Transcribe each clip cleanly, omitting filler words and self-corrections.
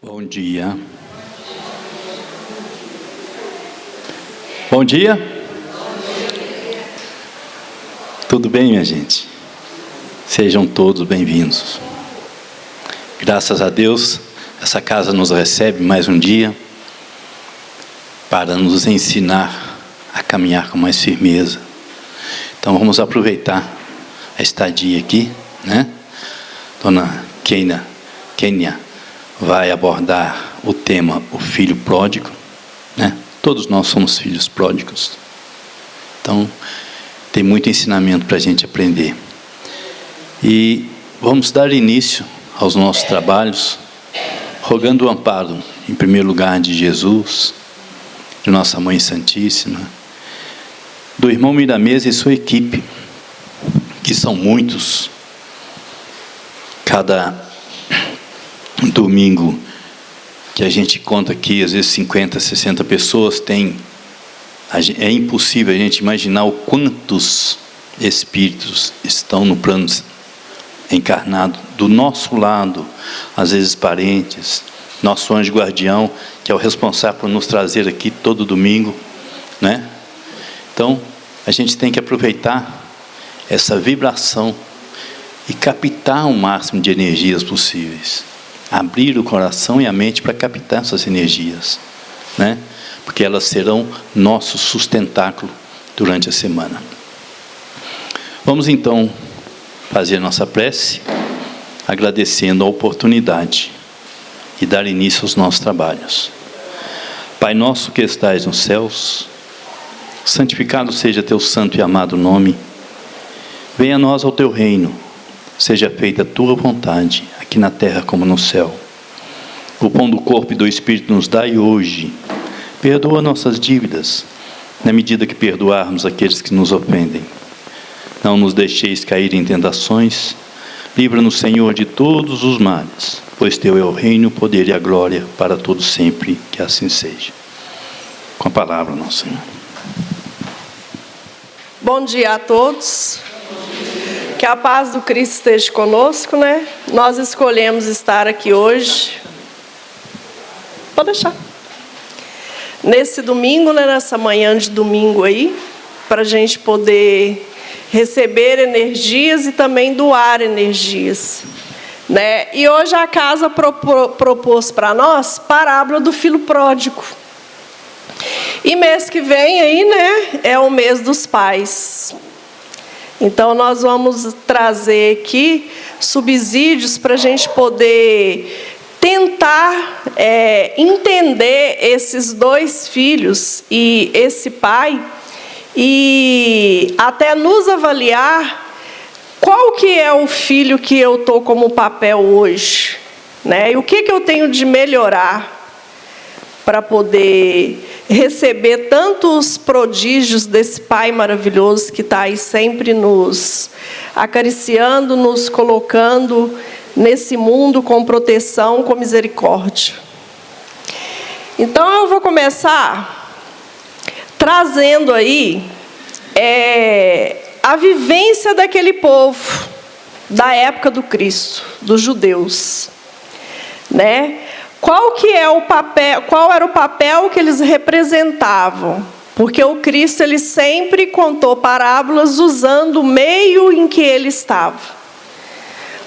Bom dia. Bom dia. Tudo bem, minha gente? Sejam todos bem-vindos. Graças a Deus, essa casa nos recebe mais um dia para nos ensinar a caminhar com mais firmeza. Então vamos aproveitar a estadia aqui, né? Dona Kênia vai abordar o tema o filho pródigo, né? Todos nós somos filhos pródigos. Então, tem muito ensinamento para a gente aprender. E vamos dar início aos nossos trabalhos, rogando o amparo, em primeiro lugar, de Jesus, de Nossa Mãe Santíssima, do irmão Miramês e sua equipe, que são muitos. Cada domingo que a gente conta aqui, às vezes 50, 60 pessoas, é impossível a gente imaginar o quantos espíritos estão no plano encarnado, do nosso lado, às vezes parentes, nosso anjo guardião, que é o responsável por nos trazer aqui todo domingo, né? Então, a gente tem que aproveitar essa vibração e captar o máximo de energias possíveis. Abrir o coração e a mente para captar essas energias, né? Porque elas serão nosso sustentáculo durante a semana. Vamos então fazer nossa prece, agradecendo a oportunidade e dar início aos nossos trabalhos. Pai nosso que estais nos céus, santificado seja teu santo e amado nome. Venha a nós ao teu reino, seja feita a tua vontade, aqui na terra como no céu. O pão do corpo e do Espírito nos dai hoje. Perdoa nossas dívidas, na medida que perdoarmos aqueles que nos ofendem. Não nos deixeis cair em tentações. Livra-nos, Senhor, de todos os males, pois teu é o reino, o poder e a glória para todos sempre, que assim seja. Com a palavra, nosso Senhor. Bom dia a todos. Que a paz do Cristo esteja conosco, né? Nós escolhemos estar aqui hoje. Pode deixar. Nesse domingo, né? Nessa manhã de domingo aí, para a gente poder receber energias e também doar energias, né? E hoje a casa propôs para nós parábola do filho pródigo. E mês que vem aí, né? É o mês dos pais. Então, nós vamos trazer aqui subsídios para a gente poder tentar entender esses dois filhos e esse pai e até nos avaliar qual que é o filho que eu estou como papel hoje, né? E o que eu tenho de melhorar para poder receber tantos prodígios desse Pai maravilhoso que está aí sempre nos acariciando, nos colocando nesse mundo com proteção, com misericórdia. Então eu vou começar trazendo aí a vivência daquele povo da época do Cristo, dos judeus, né? Qual era o papel que eles representavam? Porque o Cristo, ele sempre contou parábolas usando o meio em que ele estava.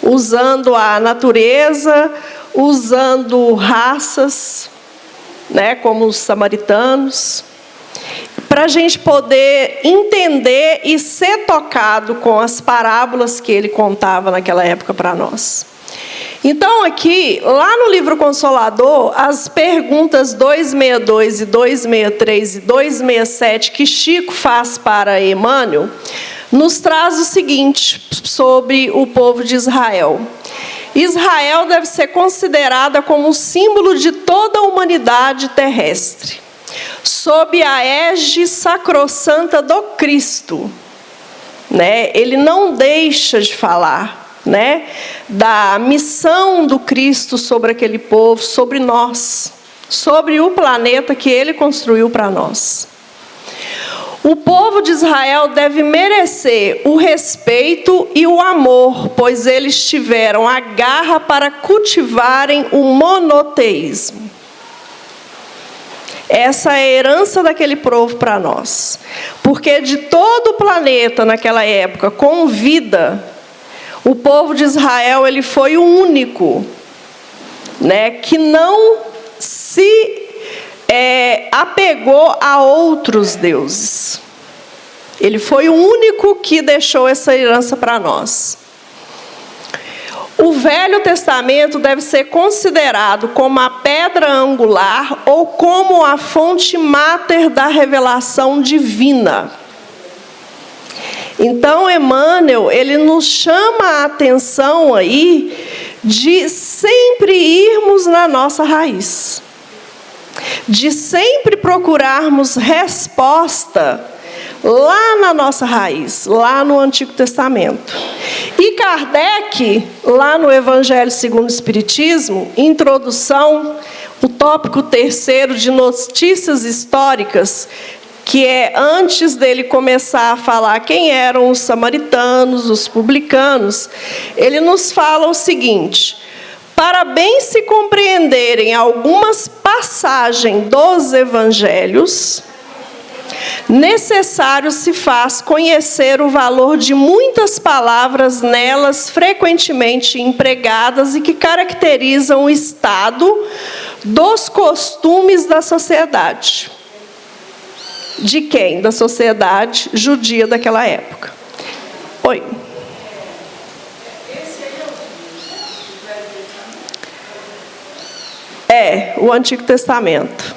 Usando a natureza, usando raças, né, como os samaritanos, para a gente poder entender e ser tocado com as parábolas que ele contava naquela época para nós. Então aqui, lá no livro Consolador, as perguntas 262 e 263 e 267 que Chico faz para Emmanuel, nos traz o seguinte sobre o povo de Israel. Israel deve ser considerada como um símbolo de toda a humanidade terrestre, sob a égide sacrossanta do Cristo, né? Ele não deixa de falar, né, da missão do Cristo sobre aquele povo, sobre nós, sobre o planeta que ele construiu para nós. O povo de Israel deve merecer o respeito e o amor, pois eles tiveram a garra para cultivarem o monoteísmo. Essa é a herança daquele povo para nós. Porque de todo o planeta naquela época, com vida, o povo de Israel ele foi o único, né, que não se apegou a outros deuses. Ele foi o único que deixou essa herança para nós. O Velho Testamento deve ser considerado como a pedra angular ou como a fonte máter da revelação divina. Então, Emmanuel, ele nos chama a atenção aí de sempre irmos na nossa raiz. De sempre procurarmos resposta lá na nossa raiz, lá no Antigo Testamento. E Kardec, lá no Evangelho segundo o Espiritismo, introdução, o tópico 3º de notícias históricas, que é antes dele começar a falar quem eram os samaritanos, os publicanos, ele nos fala o seguinte: para bem se compreenderem algumas passagens dos evangelhos, necessário se faz conhecer o valor de muitas palavras nelas frequentemente empregadas e que caracterizam o estado dos costumes da sociedade. De quem? Da sociedade judia daquela época. Oi. O Antigo Testamento.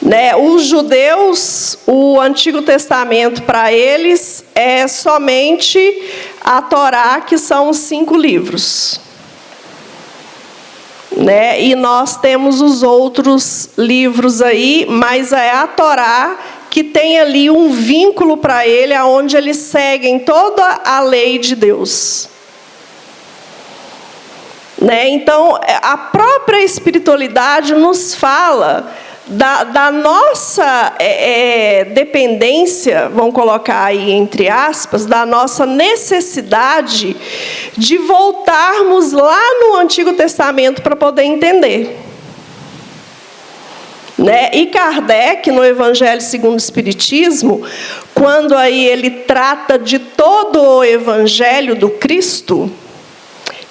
Né? Os judeus, o Antigo Testamento para eles é somente a Torá, que são os 5 livros. Né? E nós temos os outros livros aí, mas é a Torá que tem ali um vínculo para ele, onde eles seguem toda a lei de Deus. Né? Então, a própria espiritualidade nos fala da nossa dependência, vamos colocar aí entre aspas, da nossa necessidade de voltarmos lá no Antigo Testamento para poder entender. Né? E Kardec, no Evangelho segundo o Espiritismo, quando aí ele trata de todo o Evangelho do Cristo,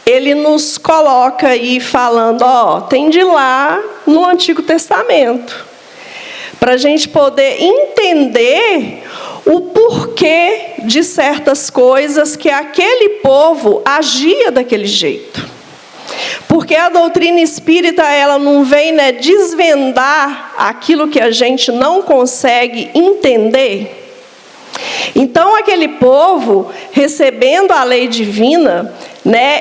ele nos coloca aí falando, tem de ir lá no Antigo Testamento, para a gente poder entender o porquê de certas coisas que aquele povo agia daquele jeito. Porque a doutrina espírita, ela não vem desvendar aquilo que a gente não consegue entender. Então, aquele povo, recebendo a lei divina,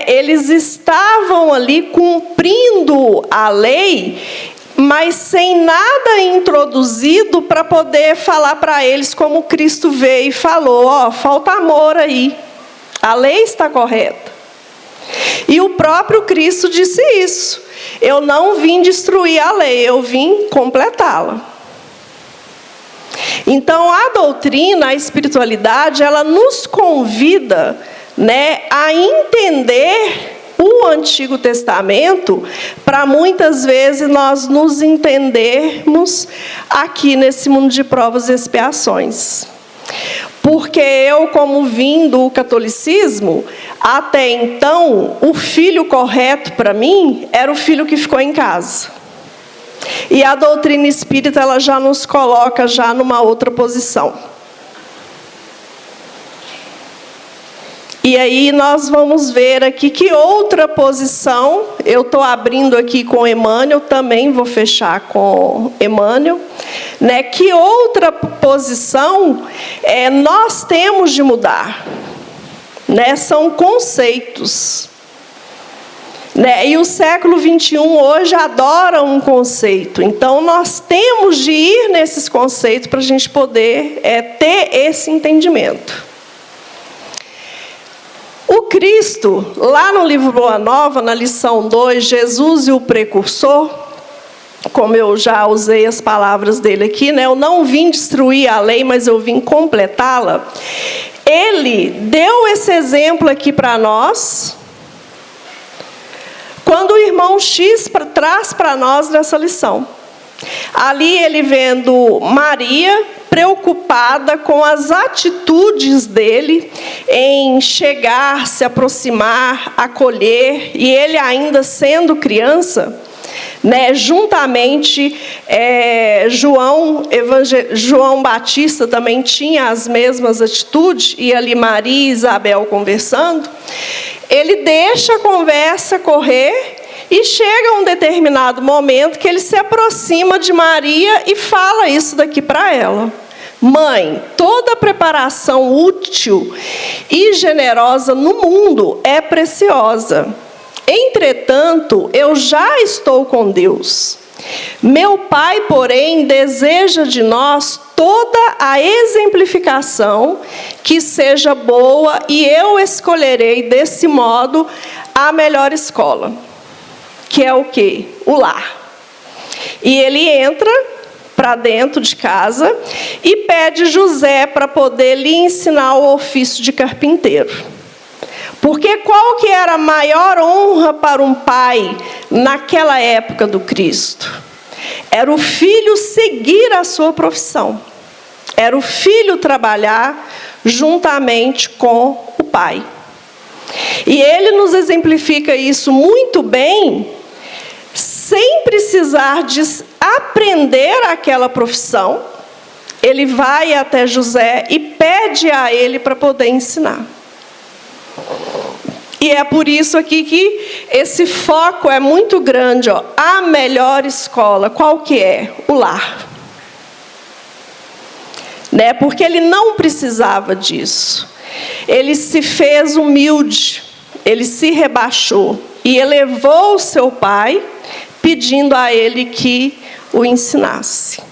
eles estavam ali cumprindo a lei, mas sem nada introduzido para poder falar para eles como Cristo veio e falou, falta amor aí, a lei está correta. E o próprio Cristo disse isso: eu não vim destruir a lei, eu vim completá-la. Então, a doutrina, a espiritualidade, ela nos convida, a entender o Antigo Testamento, para muitas vezes nós nos entendermos aqui nesse mundo de provas e expiações. Porque eu, como vim do catolicismo, até então, o filho correto para mim era o filho que ficou em casa. E a doutrina espírita, ela já nos coloca já numa outra posição. E aí nós vamos ver aqui que outra posição, eu estou abrindo aqui com Emmanuel, também vou fechar com Emmanuel, que outra posição nós temos de mudar, são conceitos. E o século XXI hoje adora um conceito. Então, nós temos de ir nesses conceitos para a gente poder ter esse entendimento. O Cristo, lá no livro Boa Nova, na lição 2, Jesus e o Precursor, como eu já usei as palavras dele aqui, né? Eu não vim destruir a lei, mas eu vim completá-la. Ele deu esse exemplo aqui para nós, quando o irmão X traz para nós nessa lição. Ali ele vendo Maria preocupada com as atitudes dele em chegar, se aproximar, acolher, e ele ainda sendo criança, né, juntamente João Batista também tinha as mesmas atitudes, e ali Maria e Isabel conversando. Ele deixa a conversa correr e chega um determinado momento que ele se aproxima de Maria e fala isso daqui para ela. Mãe, toda preparação útil e generosa no mundo é preciosa. Entretanto, eu já estou com Deus. Meu Pai, porém, deseja de nós toda a exemplificação que seja boa, e eu escolherei desse modo a melhor escola, que é o quê? O lar. E ele entra para dentro de casa e pede José para poder lhe ensinar o ofício de carpinteiro. Porque qual que era a maior honra para um pai naquela época do Cristo? Era o filho seguir a sua profissão. Era o filho trabalhar juntamente com o pai. E ele nos exemplifica isso muito bem, sem precisar de aprender aquela profissão. Ele vai até José e pede a ele para poder ensinar. E é por isso aqui que esse foco é muito grande, ó. A melhor escola, qual que é? O lar. Né? Porque ele não precisava disso. Ele se fez humilde, ele se rebaixou e elevou o seu pai, pedindo a ele que o ensinasse.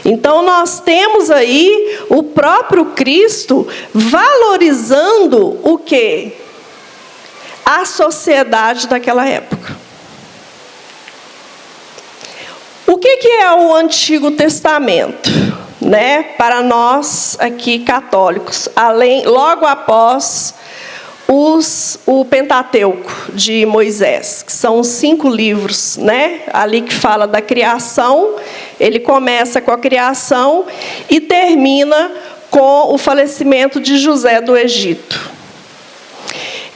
Então nós temos aí o próprio Cristo valorizando o quê? A sociedade daquela época. O que é o Antigo Testamento, né? Para nós aqui católicos, logo após o Pentateuco de Moisés, que são 5 livros, né? Ali que fala da criação, ele começa com a criação e termina com o falecimento de José do Egito.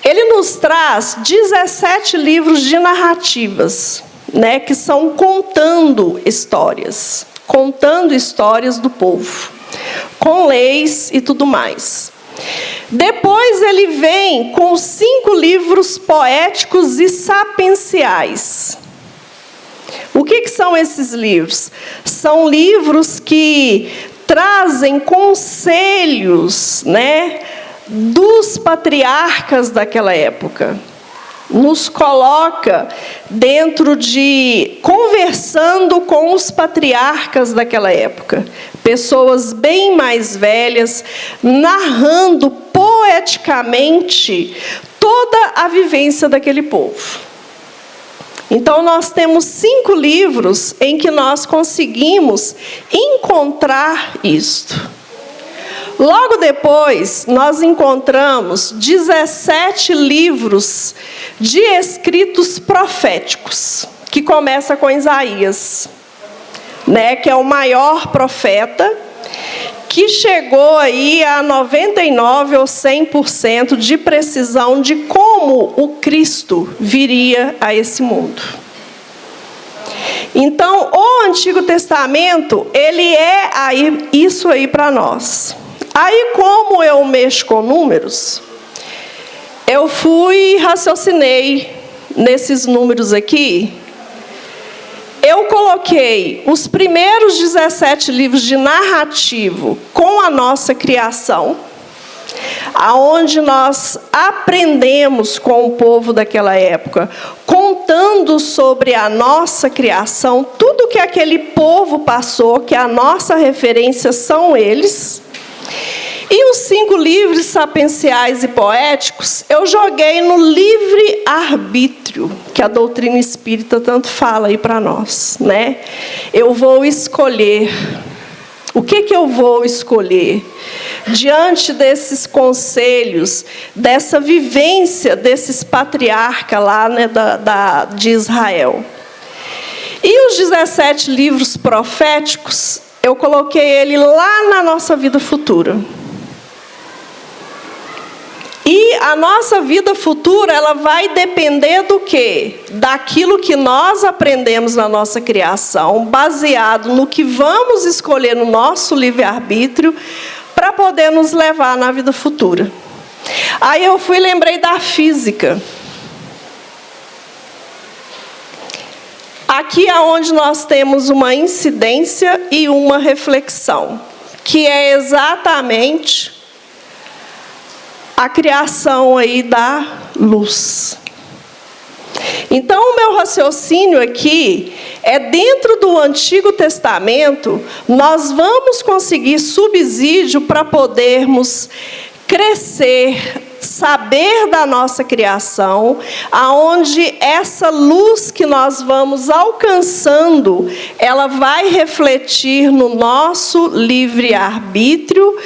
Ele nos traz 17 livros de narrativas, né, que são contando histórias do povo, com leis e tudo mais. Depois ele vem com 5 livros poéticos e sapienciais. O que são esses livros? São livros que trazem conselhos, né, dos patriarcas daquela época. Nos coloca dentro de conversando com os patriarcas daquela época, pessoas bem mais velhas, narrando poeticamente toda a vivência daquele povo. Então nós temos 5 livros em que nós conseguimos encontrar isto. Logo depois, nós encontramos 17 livros de escritos proféticos, que começa com Isaías, né, que é o maior profeta, que chegou aí a 99% ou 100% de precisão de como o Cristo viria a esse mundo. Então, o Antigo Testamento, ele é isso aí para nós. Aí, como eu mexo com números, eu raciocinei nesses números aqui. Eu coloquei os primeiros 17 livros de narrativo com a nossa criação, aonde nós aprendemos com o povo daquela época, contando sobre a nossa criação, tudo que aquele povo passou, que a nossa referência são eles. E os 5 livros sapienciais e poéticos, eu joguei no livre-arbítrio, que a doutrina espírita tanto fala aí para nós, né? Eu vou escolher. O que eu vou escolher? Diante desses conselhos, dessa vivência desses patriarcas lá, né, de Israel. E os 17 livros proféticos, eu coloquei ele lá na nossa vida futura. E a nossa vida futura, ela vai depender do quê? Daquilo que nós aprendemos na nossa criação, baseado no que vamos escolher no nosso livre-arbítrio, para poder nos levar na vida futura. Aí eu lembrei da física. Aqui é onde nós temos uma incidência e uma reflexão, que é exatamente a criação aí da luz. Então, o meu raciocínio aqui é dentro do Antigo Testamento, nós vamos conseguir subsídio para podermos crescer, saber da nossa criação, aonde essa luz que nós vamos alcançando, ela vai refletir no nosso livre-arbítrio,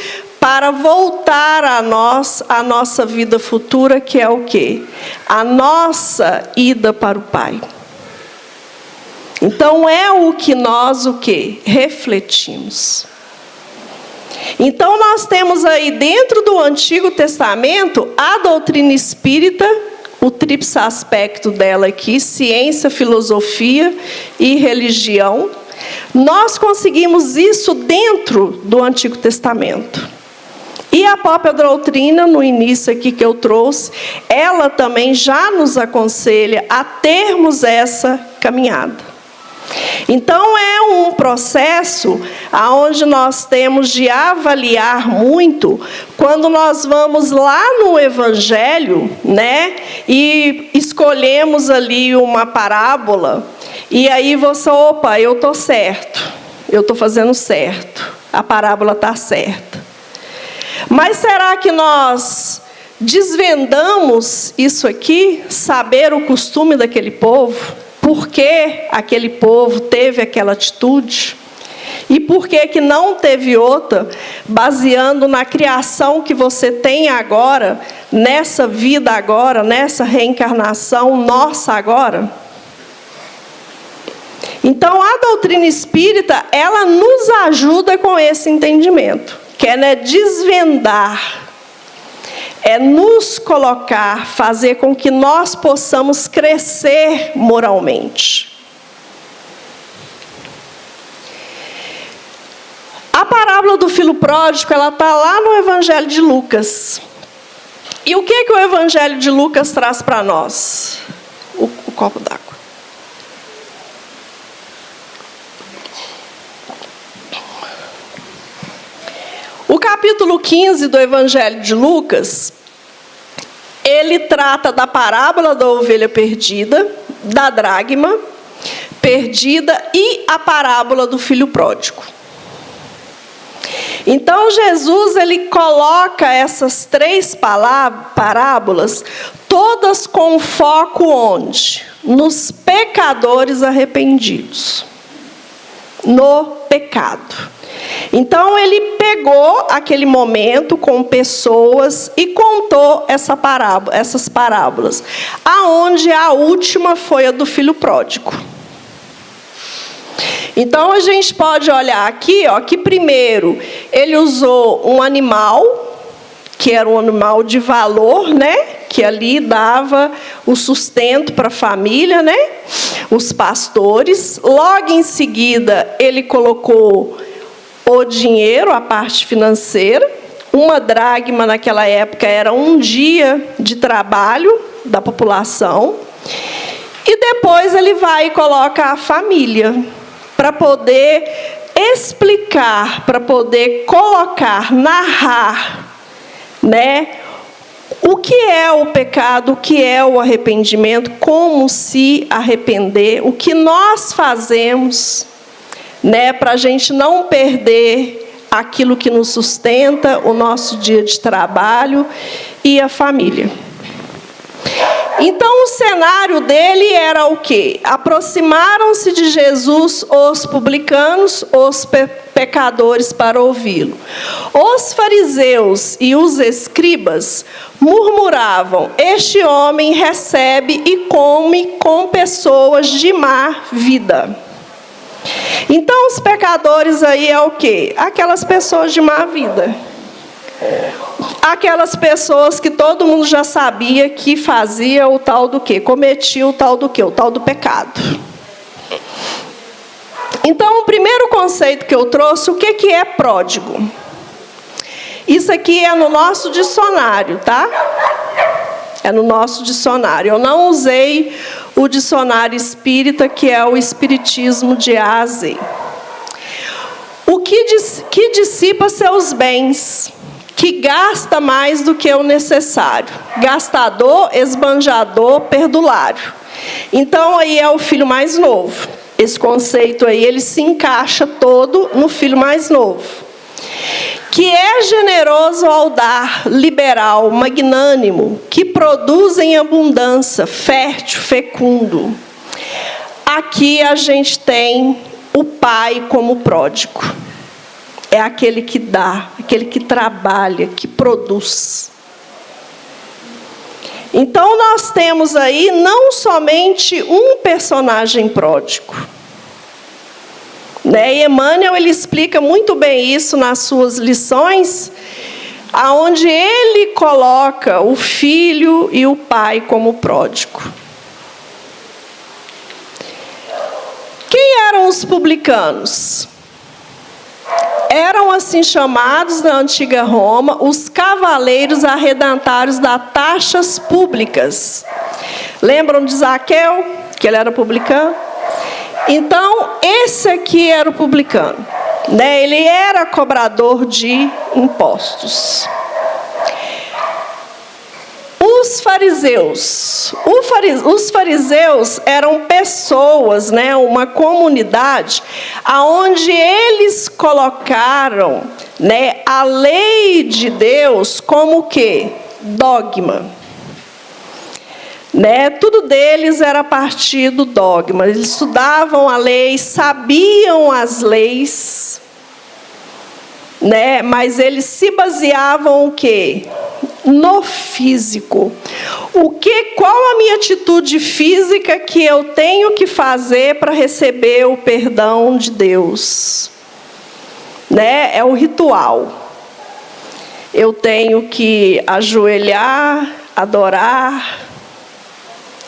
para voltar a nossa vida futura, que é o quê? A nossa ida para o Pai. Então, é o que nós, refletimos. Então, nós temos aí, dentro do Antigo Testamento, a doutrina espírita, o tríplice aspecto dela aqui, ciência, filosofia e religião. Nós conseguimos isso dentro do Antigo Testamento. E a própria doutrina, no início aqui que eu trouxe, ela também já nos aconselha a termos essa caminhada. Então, é um processo onde nós temos de avaliar muito, quando nós vamos lá no Evangelho, né, e escolhemos ali uma parábola, e aí você, opa, eu estou certo, eu estou fazendo certo, a parábola está certa. Mas será que nós desvendamos isso aqui, saber o costume daquele povo? Por que aquele povo teve aquela atitude? E por que não teve outra, baseando na criação que você tem agora, nessa vida agora, nessa reencarnação nossa agora? Então, a doutrina espírita, ela nos ajuda com esse entendimento. Que é desvendar, é nos colocar, fazer com que nós possamos crescer moralmente. A parábola do filho pródigo, ela está lá no Evangelho de Lucas. E o que o Evangelho de Lucas traz para nós? O copo d'água. O capítulo 15 do Evangelho de Lucas, ele trata da parábola da ovelha perdida, da dracma perdida e a parábola do filho pródigo. Então, Jesus, ele coloca essas 3 parábolas, todas com foco onde? Nos pecadores arrependidos. No pecado. Então, ele pegou aquele momento com pessoas e contou essas parábolas, aonde a última foi a do filho pródigo. Então, a gente pode olhar aqui, que primeiro, ele usou um animal, que era um animal de valor, né? Que ali dava o sustento para a família, né? Os pastores. Logo em seguida, ele colocou o dinheiro, a parte financeira. Uma dracma naquela época era um dia de trabalho da população. E depois ele vai e coloca a família, para poder explicar, para poder colocar, narrar, né? O que é o pecado, o que é o arrependimento, como se arrepender, o que nós fazemos, né, para a gente não perder aquilo que nos sustenta, o nosso dia de trabalho e a família. Então, o cenário dele era o quê? Aproximaram-se de Jesus os publicanos, os pecadores para ouvi-lo. Os fariseus e os escribas murmuravam: este homem recebe e come com pessoas de má vida. Então, os pecadores aí é o quê? Aquelas pessoas de má vida. Aquelas pessoas que todo mundo já sabia que fazia o tal do quê? Cometia o tal do quê? O tal do pecado. Então, o primeiro conceito que eu trouxe, o que é pródigo? Isso aqui é no nosso dicionário, tá? É no nosso dicionário. Eu não usei o dicionário espírita, que é o Espiritismo de A a Z. O que dissipa seus bens, que gasta mais do que o necessário. Gastador, esbanjador, perdulário. Então, aí é o filho mais novo. Esse conceito aí, ele se encaixa todo no filho mais novo. Que é generoso ao dar, liberal, magnânimo, que produz em abundância, fértil, fecundo. Aqui a gente tem o pai como pródigo. É aquele que dá, aquele que trabalha, que produz. Então, nós temos aí não somente um personagem pródigo. E Emmanuel, ele explica muito bem isso nas suas lições, aonde ele coloca o filho e o pai como pródigo. Quem eram os publicanos? Eram assim chamados na antiga Roma os cavaleiros arredentários das taxas públicas. Lembram de Zaqueu, que ele era publicano? Então, esse aqui era o publicano. Ele era cobrador de impostos. Os fariseus. Os fariseus eram pessoas, uma comunidade, aonde eles colocaram, a lei de Deus como o quê? Dogma. Tudo deles era a partir do dogma. Eles estudavam a lei, sabiam as leis, mas eles se baseavam o quê? No físico. Qual a minha atitude física que eu tenho que fazer para receber o perdão de Deus? É o ritual. Eu tenho que ajoelhar, adorar.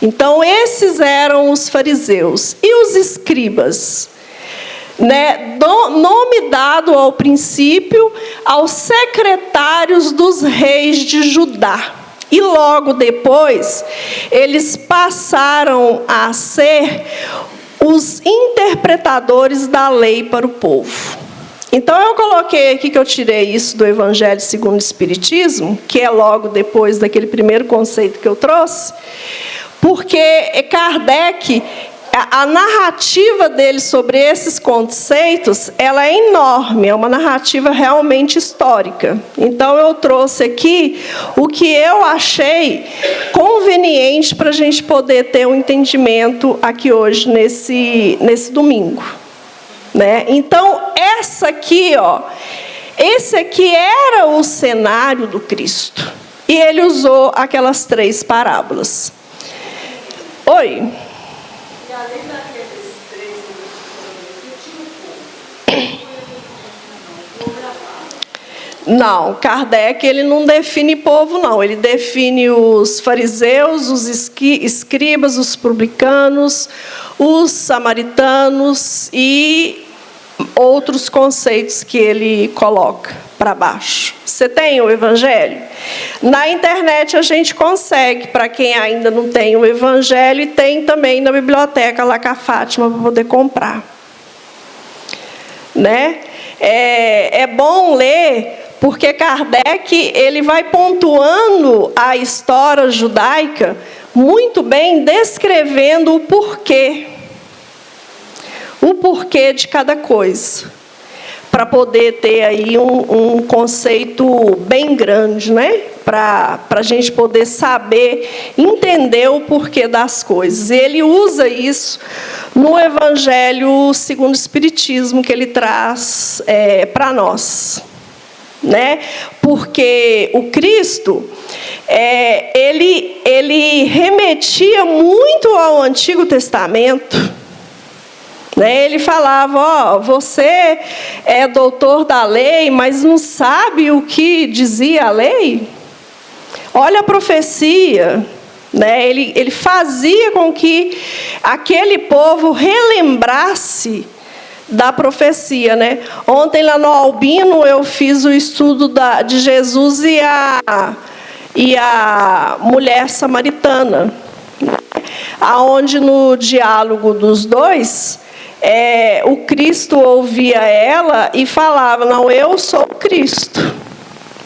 Então, esses eram os fariseus. E os escribas? Nome dado ao princípio aos secretários dos reis de Judá. E logo depois, eles passaram a ser os interpretadores da lei para o povo. Então, eu coloquei aqui que eu tirei isso do Evangelho segundo o Espiritismo, que é logo depois daquele primeiro conceito que eu trouxe, porque Kardec, a narrativa dele sobre esses conceitos, ela é enorme, é uma narrativa realmente histórica. Então, eu trouxe aqui o que eu achei conveniente para a gente poder ter um entendimento aqui hoje, nesse domingo. Então, esse aqui era o cenário do Cristo. E ele usou aquelas 3 parábolas. Oi? E além daqueles 3, não, Kardec ele não define povo, não. Ele define os fariseus, os escribas, os publicanos, os samaritanos e outros conceitos que ele coloca para baixo. Você tem o Evangelho? Na internet a gente consegue, para quem ainda não tem o Evangelho, e tem também na biblioteca lá com a Fátima para poder comprar. É bom ler, porque Kardec ele vai pontuando a história judaica muito bem, descrevendo o porquê de cada coisa, para poder ter aí um conceito bem grande, né? Para a gente poder saber, entender o porquê das coisas. E ele usa isso no Evangelho segundo o Espiritismo, que ele traz para nós. Né? Porque o Cristo, ele remetia muito ao Antigo Testamento. Né? Ele falava, você é doutor da lei, mas não sabe o que dizia a lei? Olha a profecia. Né? Ele fazia com que aquele povo relembrasse da profecia, né? Ontem lá no Albino eu fiz o estudo de Jesus e a mulher samaritana, aonde no diálogo dos dois, o Cristo ouvia ela e falava, não, eu sou o Cristo,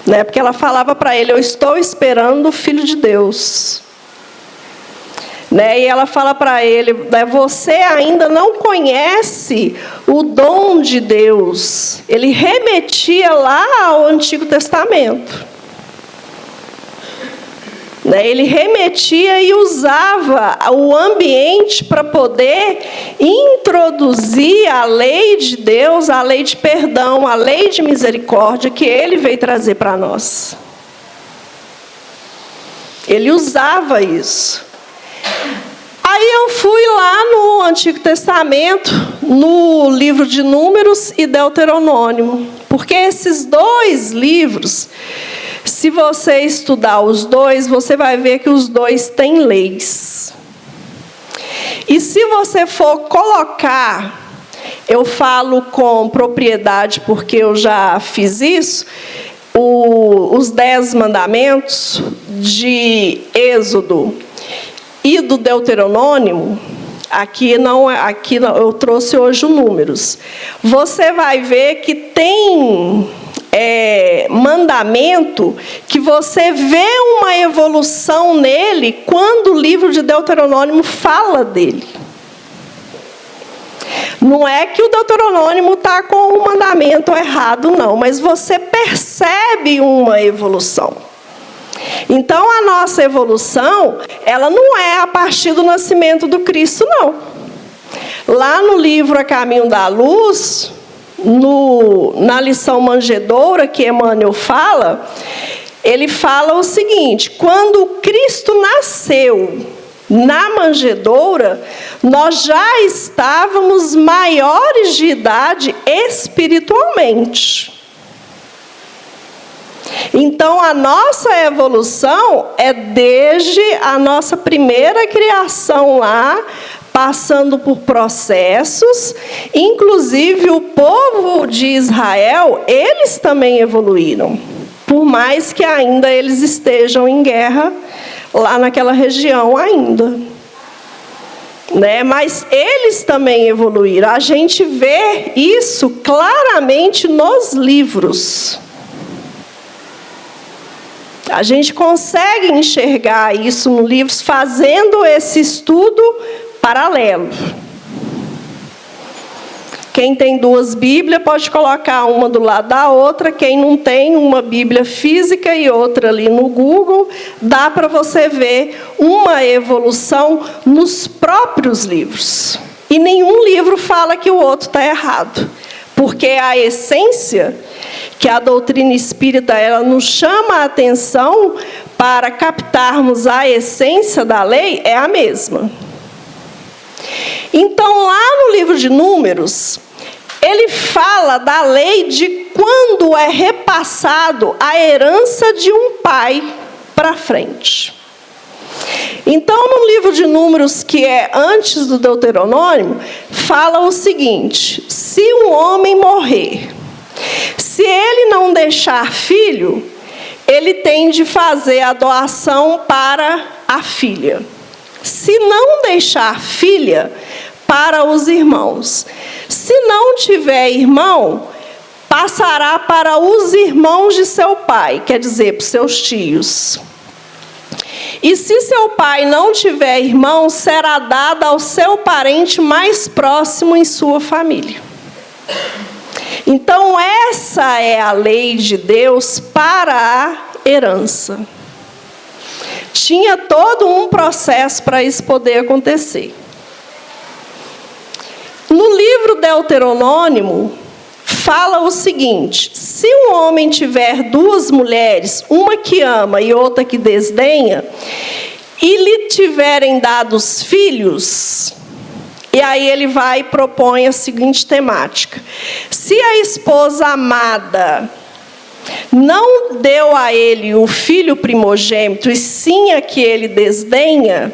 né? Porque ela falava para ele, eu estou esperando o Filho de Deus. Né? E ela fala para ele, né, você ainda não conhece o dom de Deus. Ele remetia lá ao Antigo Testamento. Né? Ele remetia e usava o ambiente para poder introduzir a lei de Deus, a lei de perdão, a lei de misericórdia que ele veio trazer para nós. Ele usava isso. Aí eu fui lá no Antigo Testamento, no livro de Números e Deuteronômio, porque esses dois livros, se você estudar os dois, você vai ver que os dois têm leis. E se você for colocar, eu falo com propriedade porque eu já fiz isso, os 10 mandamentos de Êxodo e do Deuteronômio, aqui não, eu trouxe hoje o Números. Você vai ver que tem mandamento que você vê uma evolução nele quando o livro de Deuteronômio fala dele. Não é que o Deuteronômio está com um mandamento errado, não, mas você percebe uma evolução. Então, a nossa evolução, ela não é a partir do nascimento do Cristo, não. Lá no livro A Caminho da Luz, na lição manjedoura que Emmanuel fala, ele fala o seguinte, quando Cristo nasceu na manjedoura, nós já estávamos maiores de idade espiritualmente. Então, a nossa evolução é desde a nossa primeira criação lá, passando por processos, inclusive o povo de Israel, eles também evoluíram, por mais que ainda eles estejam em guerra lá naquela região ainda. Né? Mas eles também evoluíram. A gente vê isso claramente nos livros. A gente consegue enxergar isso no livro, fazendo esse estudo paralelo. Quem tem 2 Bíblias pode colocar uma do lado da outra. Quem não tem, uma Bíblia física e outra ali no Google, dá para você ver uma evolução nos próprios livros. E nenhum livro fala que o outro está errado. Porque a essência, que a doutrina espírita ela nos chama a atenção para captarmos a essência da lei, é a mesma. Então, lá no livro de Números, ele fala da lei de quando é repassado a herança de um pai para frente. Então, no livro de Números, que é antes do Deuteronômio, fala o seguinte, se um homem morrer, se ele não deixar filho, ele tem de fazer a doação para a filha. Se não deixar filha, para os irmãos. Se não tiver irmão, passará para os irmãos de seu pai, quer dizer, para os seus tios. E se seu pai não tiver irmão, será dada ao seu parente mais próximo em sua família. Então, essa é a lei de Deus para a herança. Tinha todo um processo para isso poder acontecer. No livro Deuteronômio, fala o seguinte: se um homem tiver duas mulheres, uma que ama e outra que desdenha, e lhe tiverem dados filhos, e aí ele vai e propõe a seguinte temática: se a esposa amada não deu a ele o filho primogênito, e sim a que ele desdenha,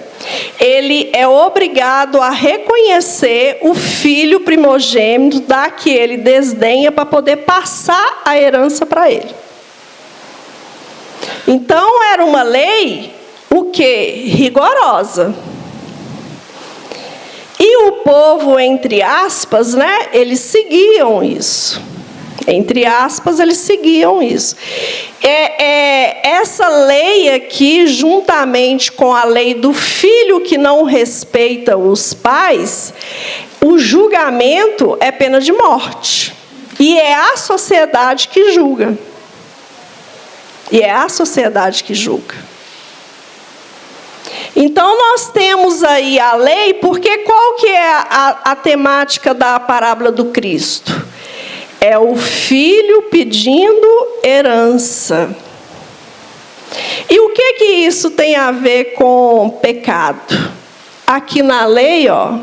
ele é obrigado a reconhecer o filho primogênito da que ele desdenha para poder passar a herança para ele. Então, era uma lei, o quê? Rigorosa. E o povo, entre aspas, né, eles seguiam isso. Entre aspas, eles seguiam isso. Essa lei aqui, juntamente com a lei do filho que não respeita os pais, o julgamento é pena de morte. E é a sociedade que julga. E é a sociedade que julga. Então, nós temos aí a lei, porque qual que é a temática da parábola do Cristo? É o filho pedindo herança. E o que isso tem a ver com pecado? Aqui na lei, ó,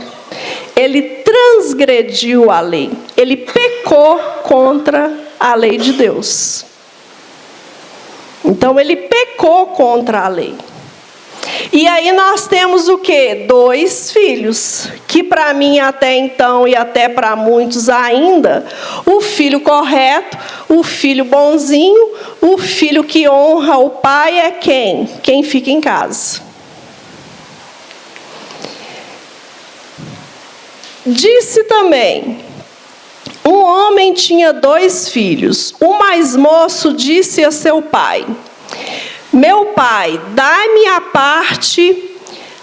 ele transgrediu a lei. Ele pecou contra a lei de Deus. Então, ele pecou contra a lei. E aí nós temos o quê? 2 filhos, que para mim até então e até para muitos ainda, o filho correto, o filho bonzinho, o filho que honra o pai é quem? Quem fica em casa. Disse também: um homem tinha 2 filhos. O mais moço disse a seu pai: meu pai, dá-me a parte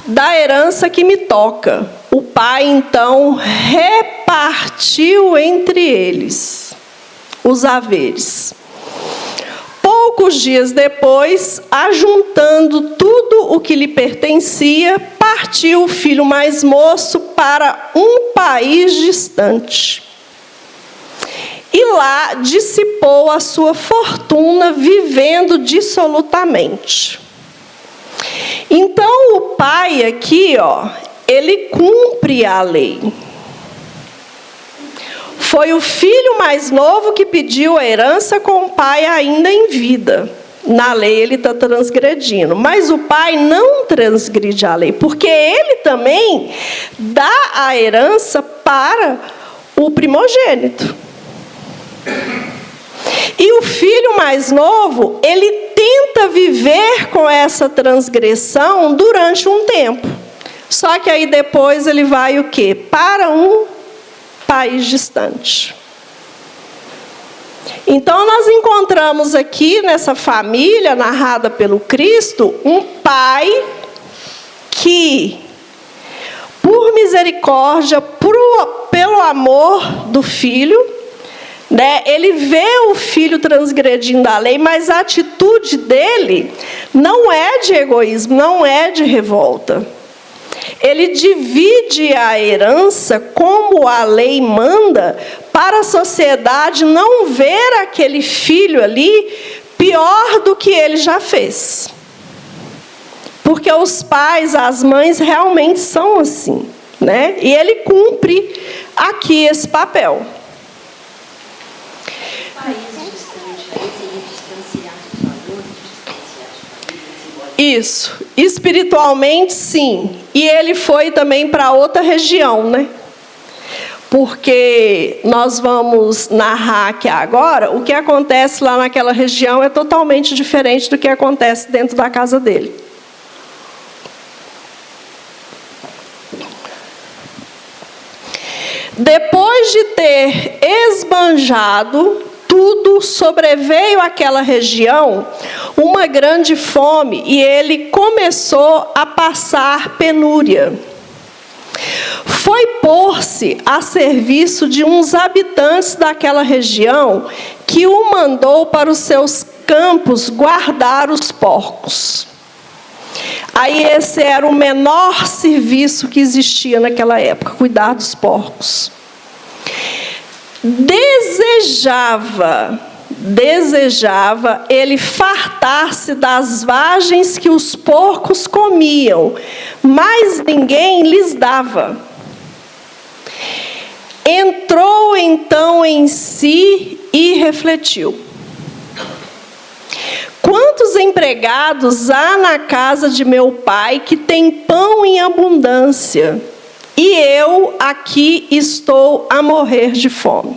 da herança que me toca. O pai, então, repartiu entre eles os haveres. Poucos dias depois, ajuntando tudo o que lhe pertencia, partiu o filho mais moço para um país distante. E lá dissipou a sua fortuna, vivendo dissolutamente. Então, o pai aqui, ó, ele cumpre a lei. Foi o filho mais novo que pediu a herança com o pai ainda em vida. Na lei ele está transgredindo. Mas o pai não transgride a lei, porque ele também dá a herança para o primogênito. E o filho mais novo, ele tenta viver com essa transgressão durante um tempo. Só que aí depois ele vai o quê? Para um país distante. Então nós encontramos aqui nessa família narrada pelo Cristo, um pai que, por misericórdia, pelo amor do filho, né, ele vê o filho transgredindo a lei, mas a atitude dele não é de egoísmo, não é de revolta. Ele divide a herança como a lei manda, para a sociedade não ver aquele filho ali pior do que ele já fez. Porque os pais, as mães realmente são assim, né? E ele cumpre aqui esse papel. Isso, espiritualmente sim. E ele foi também para outra região, né? Porque nós vamos narrar aqui agora, o que acontece lá naquela região é totalmente diferente do que acontece dentro da casa dele. Depois de ter esbanjado tudo, sobreveio àquela região uma grande fome e ele começou a passar penúria. foi pôr-se a serviço de uns habitantes daquela região que o mandou para os seus campos guardar os porcos. Aí esse era o menor serviço que existia naquela época, cuidar dos porcos. Desejava ele fartar-se das vagens que os porcos comiam, mas ninguém lhes dava. Entrou então em si e refletiu: quantos empregados há na casa de meu pai que tem pão em abundância, e eu aqui estou a morrer de fome?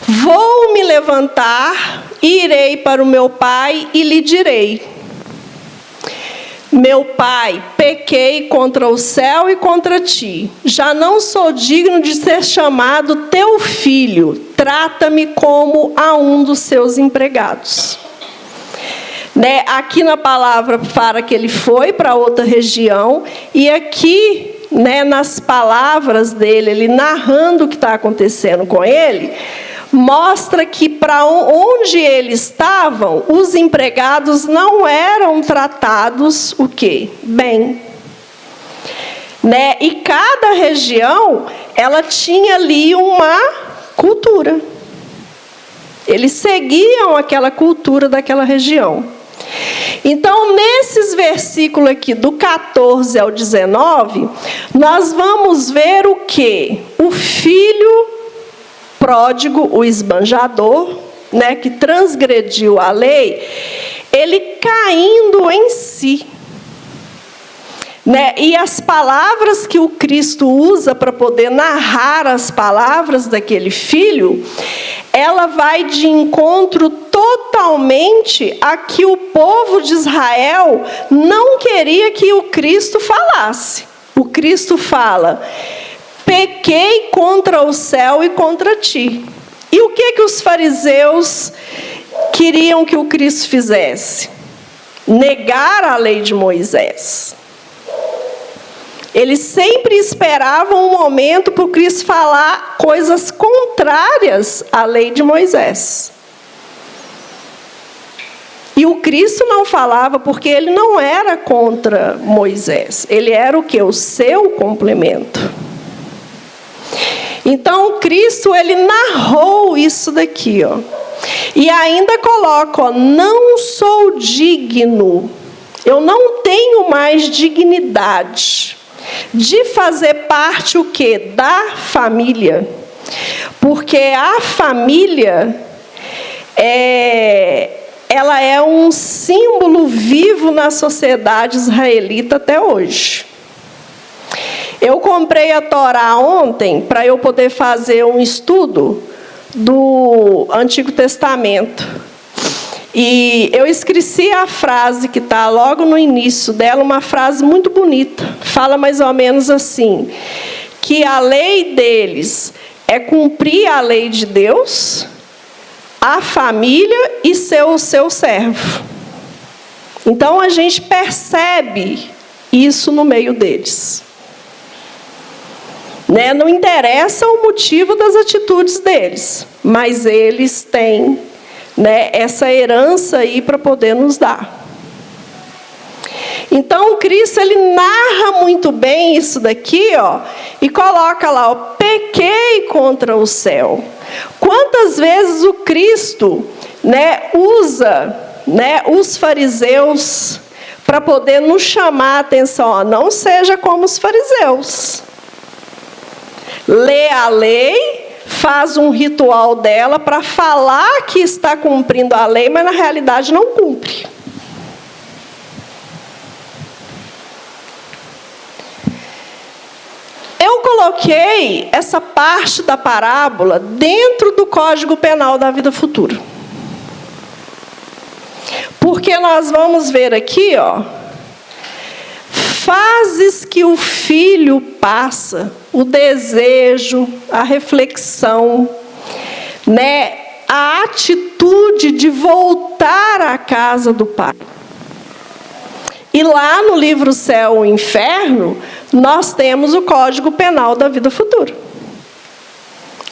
Vou me levantar, irei para o meu pai e lhe direi: meu pai, pequei contra o céu e contra ti. Já não sou digno de ser chamado teu filho. Trata-me como a um dos seus empregados. Aqui na palavra fala que ele foi para outra região, e aqui, nas palavras dele, ele narrando o que está acontecendo com ele, mostra que para onde eles estavam, os empregados não eram tratados o quê? Bem. E cada região, ela tinha ali uma cultura. Eles seguiam aquela cultura daquela região. Então, nesses versículos aqui, do 14 ao 19, nós vamos ver o quê? O filho pródigo, o esbanjador, que transgrediu a lei, ele caindo em si. E as palavras que o Cristo usa para poder narrar as palavras daquele filho, ela vai de encontro totalmente a que o povo de Israel não queria que o Cristo falasse. O Cristo fala: pequei contra o céu e contra ti. E o que os fariseus queriam que o Cristo fizesse? Negar a lei de Moisés. Eles sempre esperavam um momento para o Cristo falar coisas contrárias à lei de Moisés. E o Cristo não falava porque ele não era contra Moisés. Ele era o quê? O seu complemento. Então, Cristo, ele narrou isso daqui, ó. E ainda coloca, ó: não sou digno, eu não tenho mais dignidade de fazer parte o quê? Da família. Porque a família, ela é um símbolo vivo na sociedade israelita até hoje. Eu comprei a Torá ontem para eu poder fazer um estudo do Antigo Testamento. E eu esqueci a frase que está logo no início dela, uma frase muito bonita. Fala mais ou menos assim: que a lei deles é cumprir a lei de Deus, a família e ser o seu servo. Então a gente percebe isso no meio deles. Não interessa o motivo das atitudes deles, mas eles têm essa herança aí para poder nos dar. Então, Cristo, ele narra muito bem isso daqui, ó, e coloca lá, ó: pequei contra o céu. Quantas vezes o Cristo, usa, os fariseus para poder nos chamar a atenção, ó: não seja como os fariseus. Lê a lei, faz um ritual dela para falar que está cumprindo a lei, mas na realidade não cumpre. Eu coloquei essa parte da parábola dentro do Código Penal da Vida Futura. Porque nós vamos ver aqui, ó, fases que o filho passa, o desejo, a reflexão, a atitude de voltar à casa do pai. E lá no livro Céu e Inferno, nós temos o Código Penal da Vida Futura,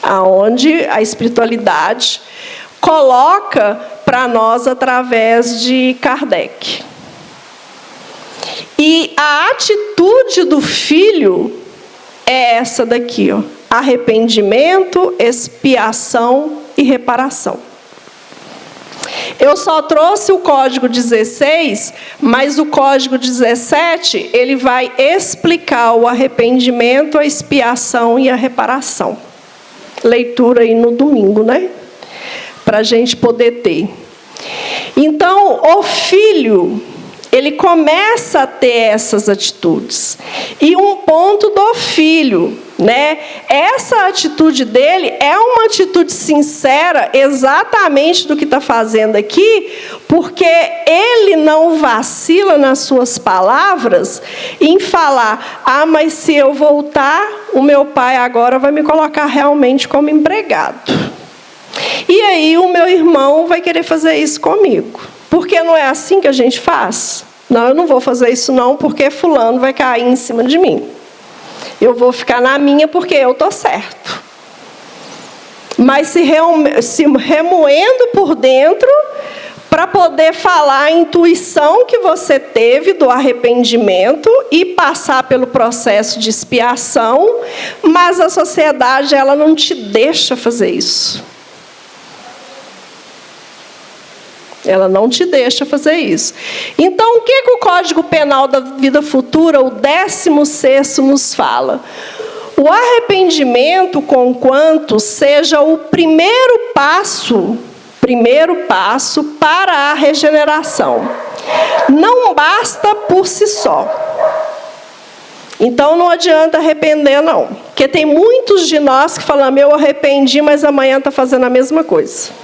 aonde a espiritualidade coloca para nós através de Kardec. E a atitude do filho é essa daqui, ó: arrependimento, expiação e reparação. Eu só trouxe o Código 16, mas o Código 17, ele vai explicar o arrependimento, a expiação e a reparação. Leitura aí no domingo, né? Para a gente poder ter. Então, o filho, ele começa a ter essas atitudes. E um ponto do filho, né? Essa atitude dele é uma atitude sincera, exatamente do que está fazendo aqui, porque ele não vacila nas suas palavras em falar: ah, mas se eu voltar, o meu pai agora vai me colocar realmente como empregado. E aí o meu irmão vai querer fazer isso comigo. Porque não é assim que a gente faz? Não, eu não vou fazer isso não, porque fulano vai cair em cima de mim. Eu vou ficar na minha porque eu estou certo. Mas se remoendo por dentro, para poder falar a intuição que você teve do arrependimento e passar pelo processo de expiação, mas a sociedade, ela não te deixa fazer isso. Ela não te deixa fazer isso. Então, o que o Código Penal da Vida Futura, o 16º, nos fala? O arrependimento, conquanto seja o primeiro passo para a regeneração. Não basta por si só. Então, não adianta arrepender, não. Porque tem muitos de nós que falam: eu arrependi, mas amanhã está fazendo a mesma coisa.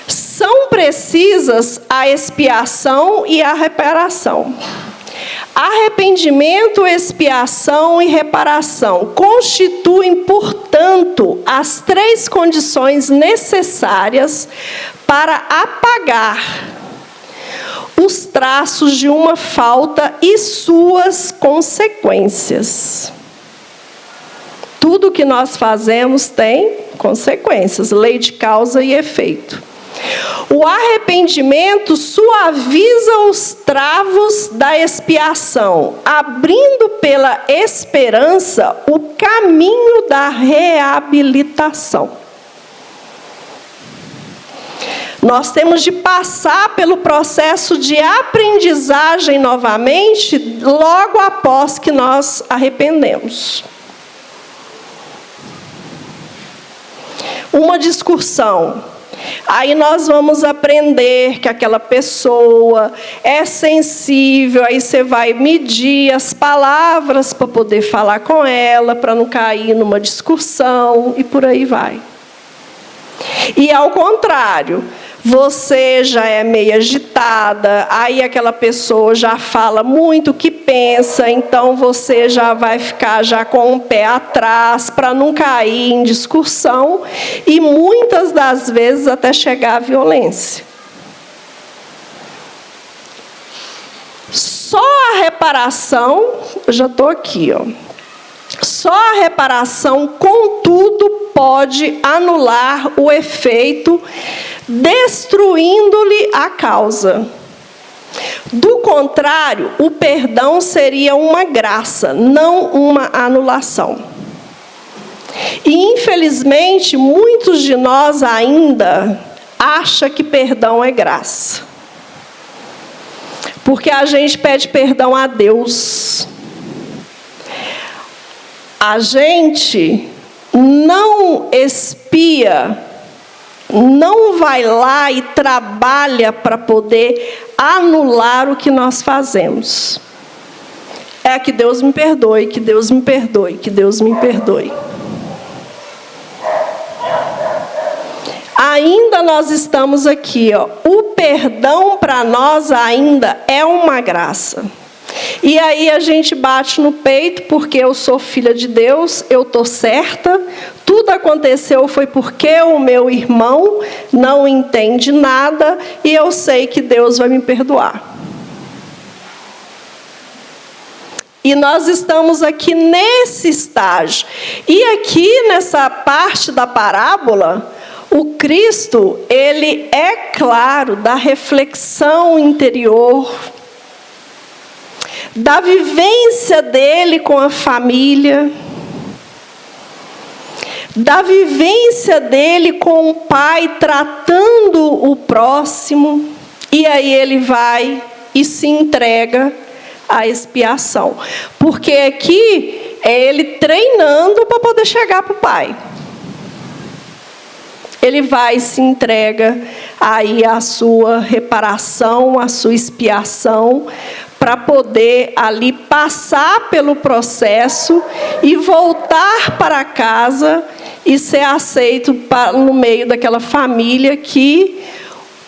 São precisas a expiação e a reparação. Arrependimento, expiação e reparação constituem, portanto, as 3 condições necessárias para apagar os traços de uma falta e suas consequências. Tudo que nós fazemos tem consequências, lei de causa e efeito. O arrependimento suaviza os travos da expiação, abrindo pela esperança o caminho da reabilitação. Nós temos de passar pelo processo de aprendizagem novamente, logo após que nós arrependemos. Uma discussão. Aí nós vamos aprender que aquela pessoa é sensível, aí você vai medir as palavras para poder falar com ela, para não cair numa discussão, e por aí vai. E ao contrário, você já é meio agitada, aí aquela pessoa já fala muito o que pensa, então você já vai ficar já com o pé atrás para não cair em discussão e muitas das vezes até chegar à violência. Só a reparação, eu já estou aqui, ó. Só a reparação, contudo, pode anular o efeito, destruindo-lhe a causa. Do contrário, o perdão seria uma graça, não uma anulação. E, infelizmente, muitos de nós ainda acham que perdão é graça. Porque a gente pede perdão a Deus. A gente não expia, não vai lá e trabalha para poder anular o que nós fazemos. É que Deus me perdoe, que Deus me perdoe, que Deus me perdoe. Ainda nós estamos aqui, ó. O perdão para nós ainda é uma graça. E aí a gente bate no peito porque eu sou filha de Deus, eu estou certa, tudo aconteceu foi porque o meu irmão não entende nada e eu sei que Deus vai me perdoar. E nós estamos aqui nesse estágio. E aqui nessa parte da parábola, o Cristo, ele é claro da reflexão interior, da vivência dele com a família, da vivência dele com o Pai tratando o próximo, e aí ele vai e se entrega à expiação. Porque aqui é ele treinando para poder chegar para o Pai. Ele vai e se entrega aí à sua reparação, à sua expiação, para poder ali passar pelo processo e voltar para casa e ser aceito no meio daquela família que,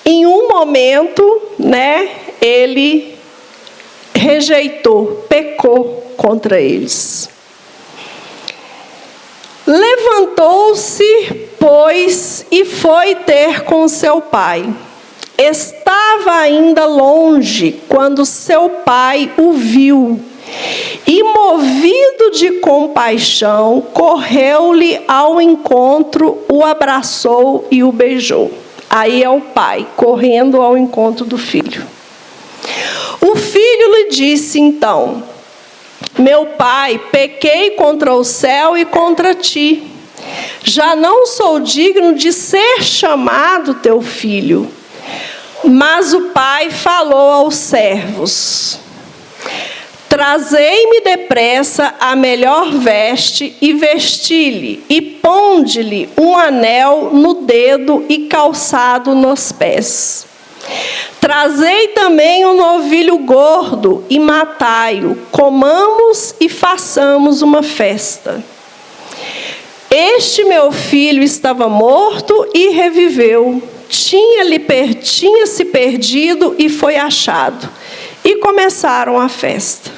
em um momento, né, ele rejeitou, pecou contra eles. Levantou-se, pois, e foi ter com seu pai. Estava ainda longe quando seu pai o viu, e, movido de compaixão, correu-lhe ao encontro, o abraçou e o beijou. Aí é o pai correndo ao encontro do filho. O filho lhe disse então: meu pai, pequei contra o céu e contra ti. Já não sou digno de ser chamado teu filho. Mas o pai falou aos servos: trazei-me depressa a melhor veste e vesti-lhe, e ponde-lhe um anel no dedo e calçado nos pés. Trazei também um novilho gordo e matai-o, comamos e façamos uma festa. Este meu filho estava morto e reviveu. Tinha-se perdido e foi achado. E começaram a festa.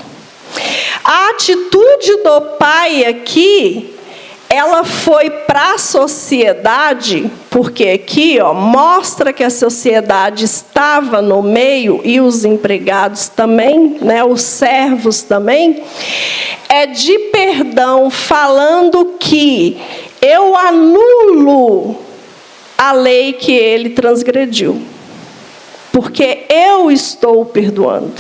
A atitude do pai aqui, ela foi para a sociedade, porque aqui, mostra que a sociedade estava no meio, e os empregados também, né, os servos também, é de perdão, falando que eu anulo a lei que ele transgrediu, porque eu estou perdoando.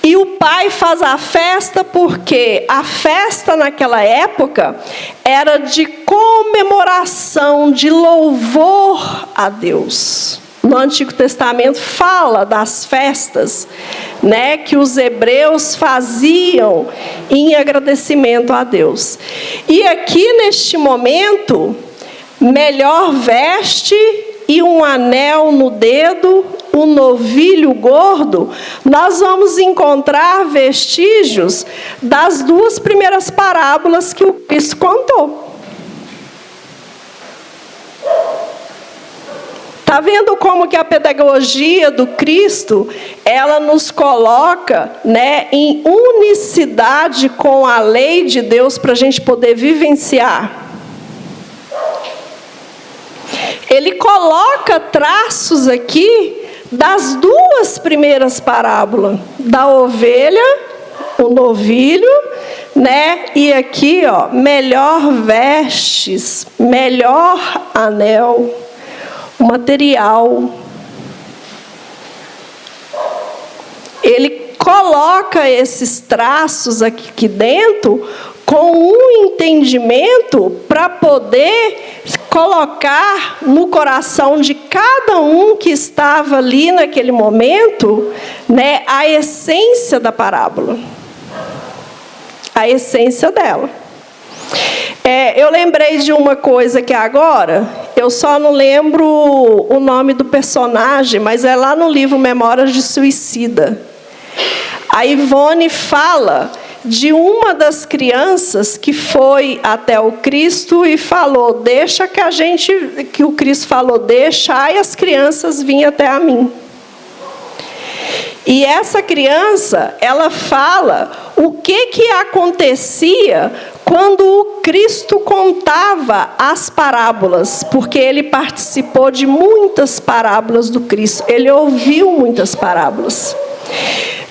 E o pai faz a festa porque a festa naquela época era de comemoração, de louvor a Deus. No Antigo Testamento fala das festas, né, que os hebreus faziam em agradecimento a Deus. E aqui neste momento, melhor veste e um anel no dedo, um novilho gordo, nós vamos encontrar vestígios das duas primeiras parábolas que o Cristo contou. Está vendo como que a pedagogia do Cristo, ela nos coloca, né, em unicidade com a lei de Deus para a gente poder vivenciar? Ele coloca traços aqui das duas primeiras parábolas, da ovelha, o novilho, né? E aqui, melhor vestes, melhor anel, o material. Ele coloca esses traços aqui dentro com um entendimento para poder colocar no coração de cada um que estava ali naquele momento, né, a essência da parábola, a essência dela. Eu lembrei de uma coisa que agora, eu só não lembro o nome do personagem, mas é lá no livro Memórias de Suicida. A Ivone fala de uma das crianças que foi até o Cristo e falou: que o Cristo falou, deixai as crianças virem até a mim. E essa criança, ela fala o que acontecia quando o Cristo contava as parábolas, porque ele participou de muitas parábolas do Cristo, ele ouviu muitas parábolas.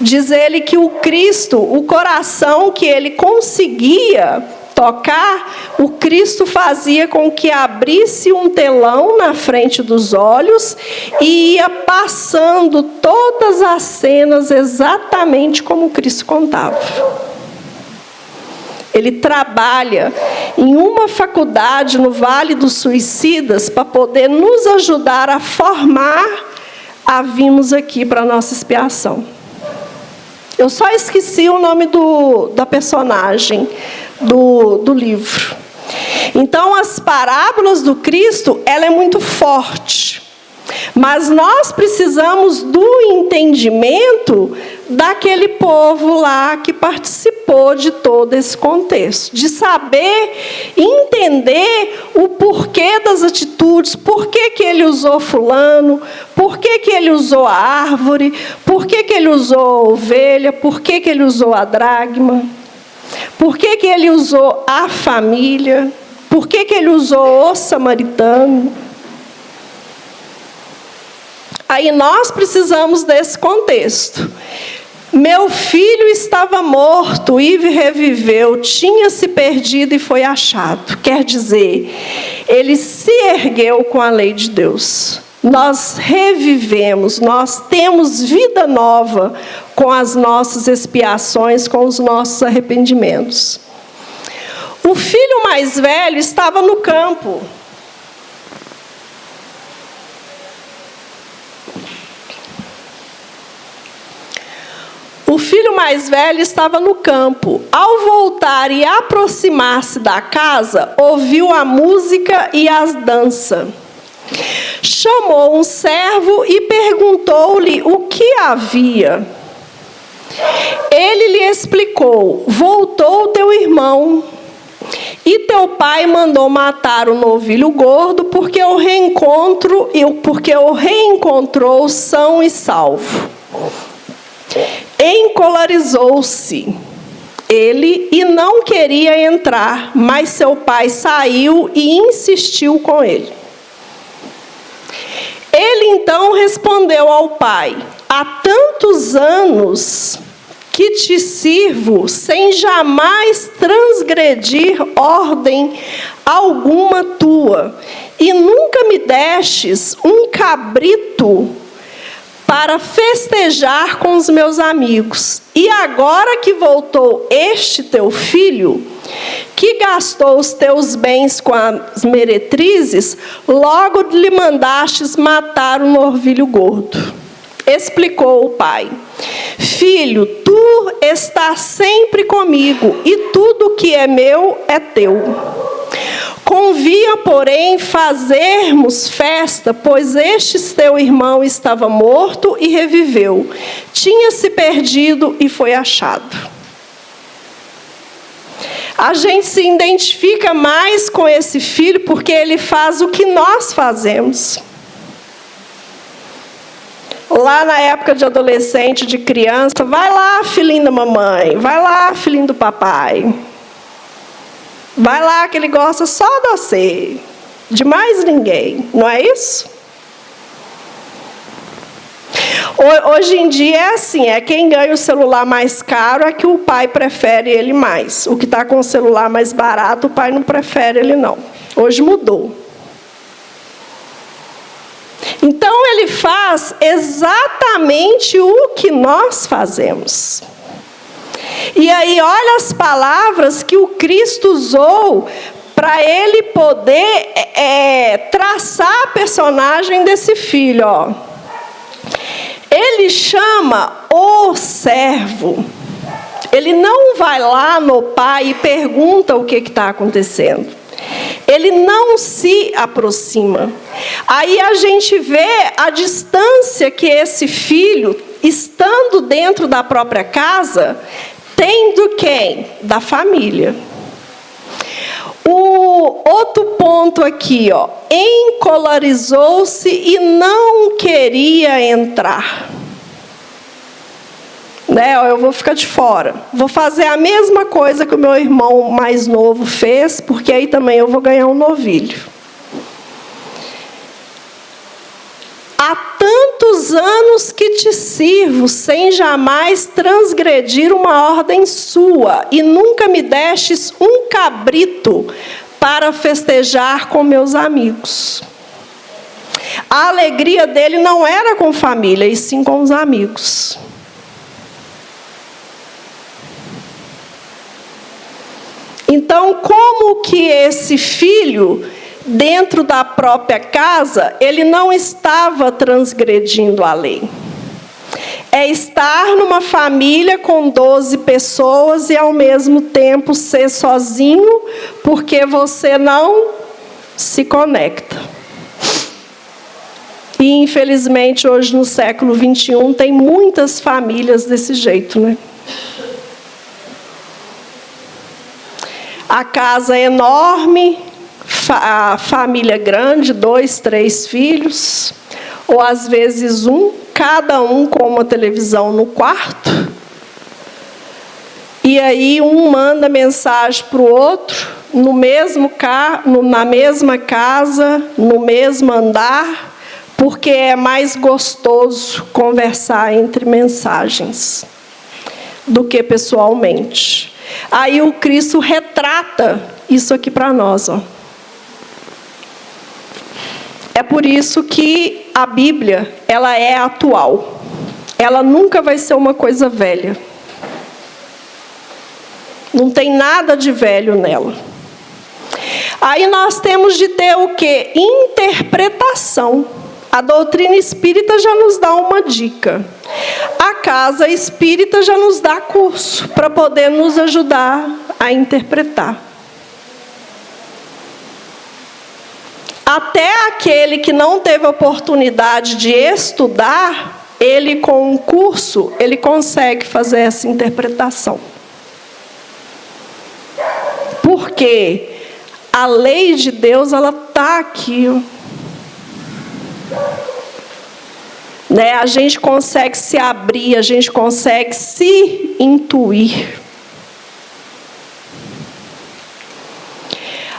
Diz ele que o Cristo, o coração que ele conseguia tocar, o Cristo fazia com que abrisse um telão na frente dos olhos e ia passando todas as cenas exatamente como Cristo contava. Ele trabalha em uma faculdade no Vale dos Suicidas para poder nos ajudar a formar a virmos aqui para a nossa expiação. Eu só esqueci o nome da personagem do livro. Então, as parábolas do Cristo, ela é muito forte. Mas nós precisamos do entendimento daquele povo lá que participou de todo esse contexto. De saber, entender o porquê das atitudes, por que ele usou fulano, por que ele usou a árvore, por que ele usou a ovelha, por que ele usou a dracma, por que ele usou a família, por que ele usou o samaritano. Aí nós precisamos desse contexto. Meu filho estava morto e reviveu, tinha se perdido e foi achado. Quer dizer, ele se ergueu com a lei de Deus. Nós revivemos, nós temos vida nova com as nossas expiações, com os nossos arrependimentos. O filho mais velho estava no campo. O filho mais velho estava no campo. Ao voltar e aproximar-se da casa, ouviu a música e as danças. Chamou um servo e perguntou-lhe o que havia. Ele lhe explicou: voltou teu irmão, e teu pai mandou matar o novilho gordo, porque o reencontrou são e salvo. Encolarizou-se ele e não queria entrar, mas seu pai saiu e insistiu com ele. Ele então respondeu ao pai: há tantos anos que te sirvo sem jamais transgredir ordem alguma tua, e nunca me destes um cabrito para festejar com os meus amigos. E agora que voltou este teu filho, que gastou os teus bens com as meretrizes, logo lhe mandastes matar um novilho gordo. Explicou o pai: filho, tu estás sempre comigo, e tudo que é meu é teu. Convia, porém, fazermos festa, pois este teu irmão estava morto e reviveu. Tinha se perdido e foi achado. A gente se identifica mais com esse filho porque ele faz o que nós fazemos. Lá na época de adolescente, de criança, vai lá, filhinho da mamãe, vai lá, filhinho do papai. Vai lá que ele gosta só de você, de mais ninguém, não é isso? Hoje em dia é assim, é quem ganha o celular mais caro é que o pai prefere ele mais. O que está com o celular mais barato, o pai não prefere ele não. Hoje mudou. Então ele faz exatamente o que nós fazemos. E aí, olha as palavras que o Cristo usou para ele poder traçar a personagem desse filho. Ó. Ele chama o servo. Ele não vai lá no pai e pergunta o que está acontecendo. Ele não se aproxima. Aí a gente vê a distância que esse filho, estando dentro da própria casa, tem do quem? Da família. O outro ponto aqui, ó, encolarizou-se e não queria entrar. Né? Eu vou ficar de fora. Vou fazer a mesma coisa que o meu irmão mais novo fez, porque aí também eu vou ganhar um novilho. Há tanto tantos anos que te sirvo, sem jamais transgredir uma ordem sua, e nunca me destes um cabrito para festejar com meus amigos. A alegria dele não era com família, e sim com os amigos. Então, como que esse filho, dentro da própria casa, ele não estava transgredindo a lei? É estar numa família com 12 pessoas e, ao mesmo tempo, ser sozinho, porque você não se conecta. E, infelizmente, hoje, no século 21, tem muitas famílias desse jeito, né? A casa é enorme, a família grande, 2, 3 filhos, ou às vezes cada um com uma televisão no quarto. E aí um manda mensagem para o outro, na mesma casa, no mesmo andar, porque é mais gostoso conversar entre mensagens do que pessoalmente. Aí o Cristo retrata isso aqui para nós, ó. É por isso que a Bíblia, ela é atual. Ela nunca vai ser uma coisa velha. Não tem nada de velho nela. Aí nós temos de ter o quê? Interpretação. A doutrina espírita já nos dá uma dica. A casa espírita já nos dá curso para poder nos ajudar a interpretar. Até aquele que não teve oportunidade de estudar, ele com um curso, ele consegue fazer essa interpretação. Porque a lei de Deus, ela está aqui, ó. Né? A gente consegue se abrir, a gente consegue se intuir.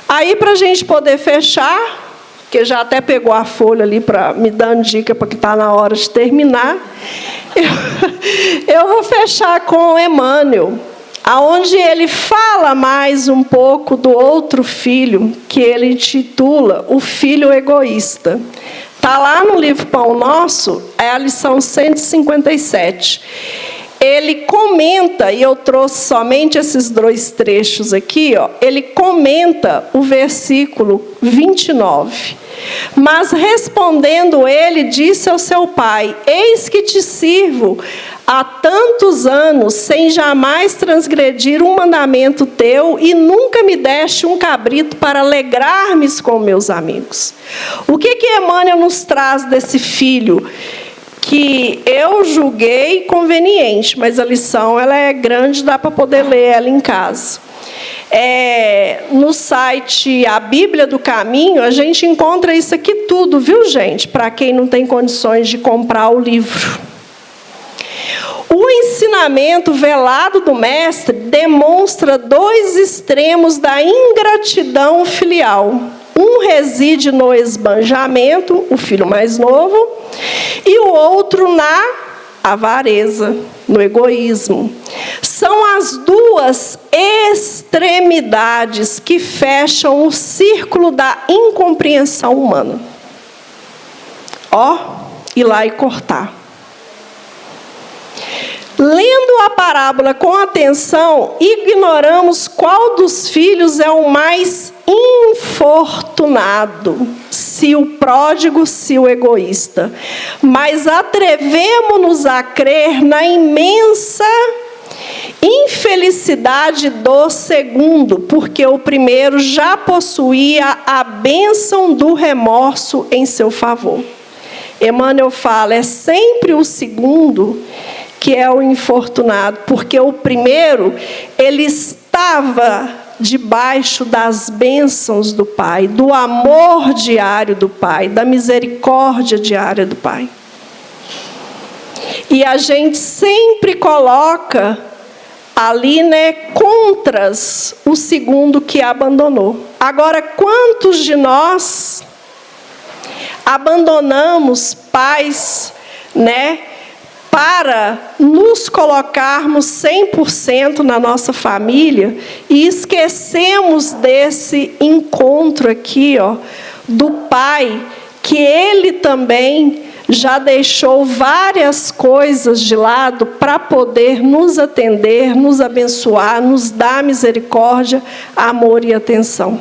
Aí, para a gente poder fechar, que já até pegou a folha ali para me dando dica para que está na hora de terminar, eu vou fechar com Emmanuel, aonde ele fala mais um pouco do outro filho, que ele intitula O Filho Egoísta. Está lá no livro Pão Nosso, é a lição 157. Ele comenta, e eu trouxe somente esses 2 trechos aqui, ó, ele comenta o versículo 29. Mas respondendo ele, disse ao seu pai: eis que te sirvo há tantos anos, sem jamais transgredir um mandamento teu, e nunca me deste um cabrito para alegrar-me com meus amigos. O que Emmanuel nos traz desse filho? Que eu julguei conveniente, mas a lição ela é grande, dá para poder ler ela em casa. No site A Bíblia do Caminho, a gente encontra isso aqui tudo, viu, gente? Para quem não tem condições de comprar o livro. O ensinamento velado do mestre demonstra 2 extremos da ingratidão filial. Um reside no esbanjamento, o filho mais novo, e o outro na avareza, no egoísmo. São as 2 extremidades que fecham o círculo da incompreensão humana. Ó, ir lá e cortar. Lendo a parábola com atenção, ignoramos qual dos filhos é o mais infortunado, se o pródigo, se o egoísta. Mas atrevemo-nos a crer na imensa infelicidade do segundo, porque o primeiro já possuía a bênção do remorso em seu favor. Emmanuel fala, é sempre o segundo que é o infortunado, porque o primeiro, ele estava debaixo das bênçãos do Pai, do amor diário do Pai, da misericórdia diária do Pai. E a gente sempre coloca ali, né, contras o segundo que abandonou. Agora, quantos de nós abandonamos pais né, para nos colocarmos 100% na nossa família e esquecemos desse encontro aqui, ó, do Pai, que Ele também já deixou várias coisas de lado para poder nos atender, nos abençoar, nos dar misericórdia, amor e atenção.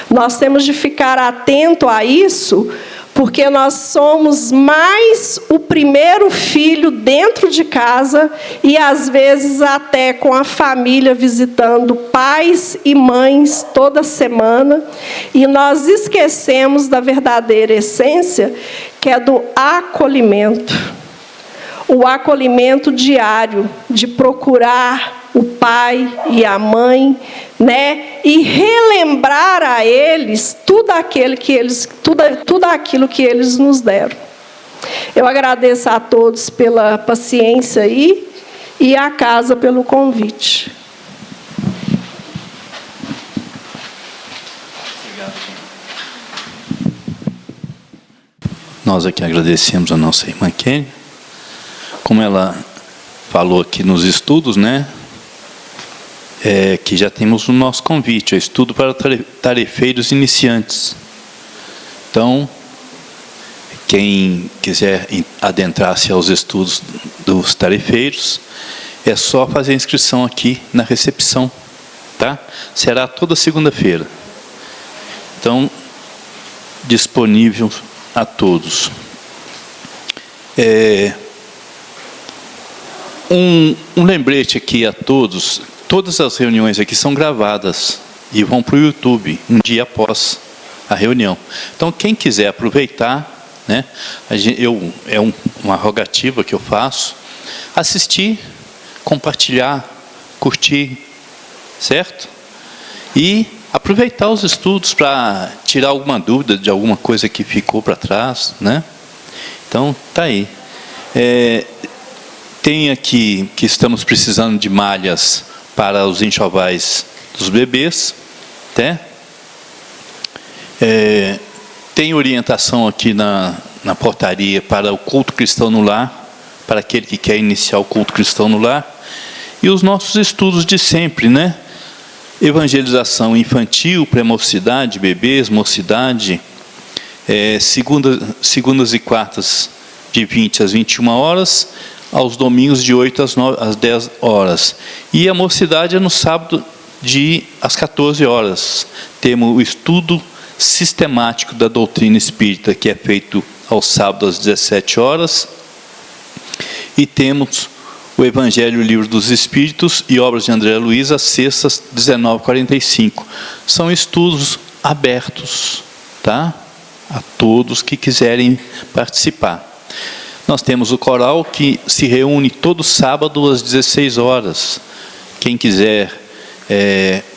Nós temos de ficar atento a isso, porque nós somos mais o primeiro filho dentro de casa e, às vezes, até com a família visitando pais e mães toda semana. E nós esquecemos da verdadeira essência, que é do acolhimento. O acolhimento diário, de procurar o pai e a mãe, né? E relembrar a eles tudo aquilo que eles nos deram. Eu agradeço a todos pela paciência aí e à casa pelo convite. Nós aqui agradecemos a nossa irmã Kênia. Como ela falou aqui nos estudos, né? Que já temos o nosso convite, o estudo para tarefeiros iniciantes. Então, quem quiser adentrar-se aos estudos dos tarefeiros, é só fazer a inscrição aqui na recepção, tá? Será toda segunda-feira. Então, disponível a todos. Um lembrete aqui a todos. Todas as reuniões aqui são gravadas e vão para o YouTube um dia após a reunião. Então, quem quiser aproveitar, né, uma rogativa que eu faço, assistir, compartilhar, curtir, certo? E aproveitar os estudos para tirar alguma dúvida de alguma coisa que ficou para trás, né? Então, tá aí. Tem aqui que estamos precisando de malhas para os enxovais dos bebês, né? Tem orientação aqui na portaria para o culto cristão no lar, para aquele que quer iniciar o culto cristão no lar. E os nossos estudos de sempre, né? Evangelização infantil, pré-mocidade, bebês, mocidade, segundas e quartas de 20 às 21 horas, aos domingos de 8 às 10 horas. E a mocidade é no sábado às 14 horas. Temos o estudo sistemático da doutrina espírita, que é feito ao sábado às 17 horas. E temos o Evangelho, o Livro dos Espíritos e Obras de André Luiz, às sextas, 19h45. São estudos abertos, tá? A todos que quiserem participar. Nós temos o coral que se reúne todo sábado às 16 horas. Quem quiser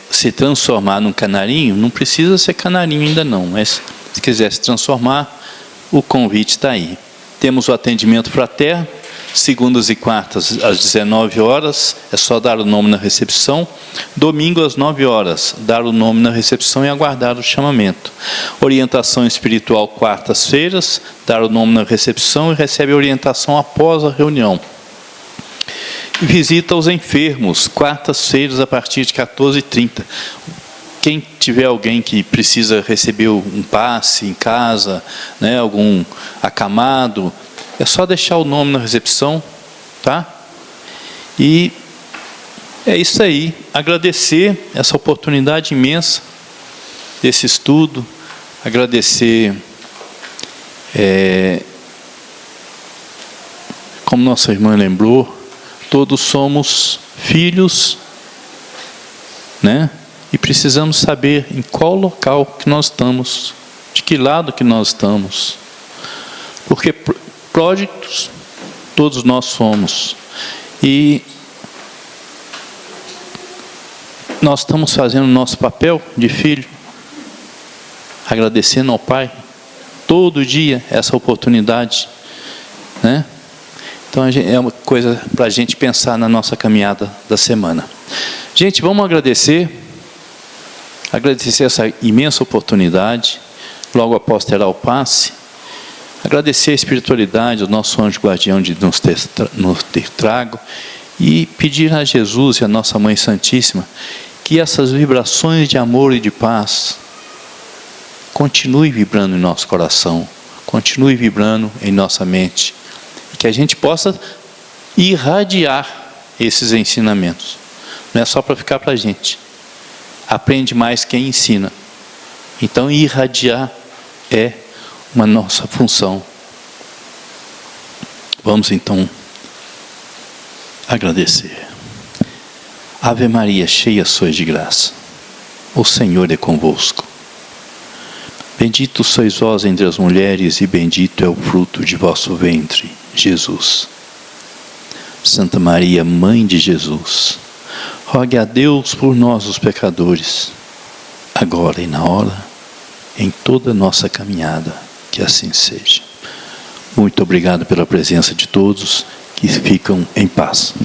se transformar num canarinho, não precisa ser canarinho ainda não, mas se quiser se transformar, o convite está aí. Temos o atendimento fraterno, segundas e quartas às 19 horas, é só dar o nome na recepção. Domingo às 9 horas, dar o nome na recepção e aguardar o chamamento. Orientação espiritual quartas-feiras, dar o nome na recepção e recebe a orientação após a reunião. Visita aos enfermos, quartas-feiras a partir de 14h30. Quem tiver alguém que precisa receber um passe em casa, né, algum acamado, é só deixar o nome na recepção, tá? E é isso aí. Agradecer essa oportunidade imensa desse estudo. Agradecer, como nossa irmã lembrou, todos somos filhos, né? E precisamos saber em qual local que nós estamos, de que lado que nós estamos. Porque pródigos, todos nós somos. E nós estamos fazendo o nosso papel de filho, agradecendo ao Pai, todo dia, essa oportunidade, né? Então, é uma coisa para a gente pensar na nossa caminhada da semana. Gente, vamos agradecer essa imensa oportunidade. Logo após terá o passe. Agradecer a espiritualidade, o nosso anjo guardião de nos ter trago, e pedir a Jesus e a nossa Mãe Santíssima que essas vibrações de amor e de paz continuem vibrando em nosso coração, continue vibrando em nossa mente, e que a gente possa irradiar esses ensinamentos. Não é só para ficar para a gente. Aprende mais quem ensina. Então, irradiar é uma nossa função. Vamos então agradecer. Ave Maria, cheia sois de graça, o Senhor é convosco. Bendito sois vós entre as mulheres, e bendito é o fruto de vosso ventre, Jesus. Santa Maria, Mãe de Jesus, rogue a Deus por nós, os pecadores, agora e na hora, em toda a nossa caminhada, que assim seja. Muito obrigado pela presença de todos, que ficam em paz.